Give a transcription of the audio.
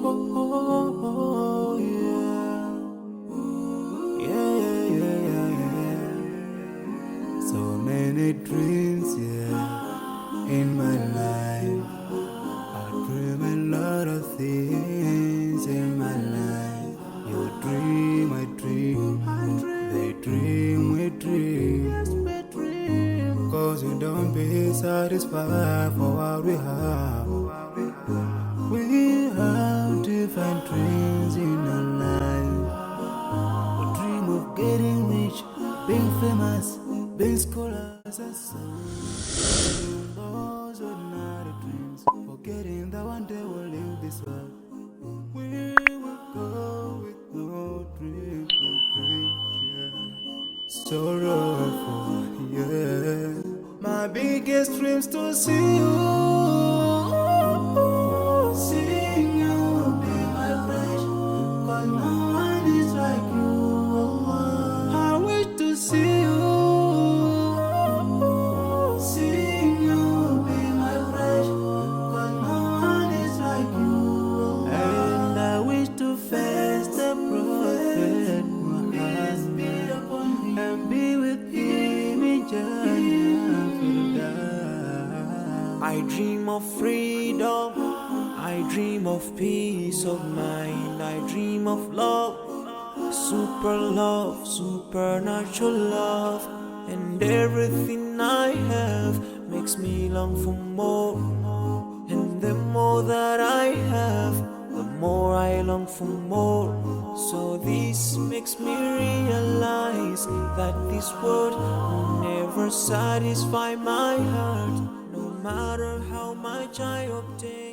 oh, yeah. Yeah, yeah, yeah, yeah, yeah. So many dreams, yeah, in my life. I dream a lot of things in my life. You dream, I dream. They dream, we dream. Cause we don't be satisfied for what we have. We have different dreams in our life. We dream of getting rich, being famous, being scholars and so. Those ordinary dreams, forgetting that one day we'll leave this world. We will go with no dream, yeah. Sorrowful, yeah. My biggest dreams to see you, seeing you be my friend. 'Cause no one is like you. I wish to see you, seeing you be my friend. 'Cause no one is like you. And I wish to face the prophet Muhammad and be with him in Jannah. I dream of freedom, I dream of peace of mind, I dream of love, supernatural love, and everything I have makes me long for more. And the more that I have, the more I long for more. So this makes me realize that this world will never satisfy my heart, no matter how much I obtain.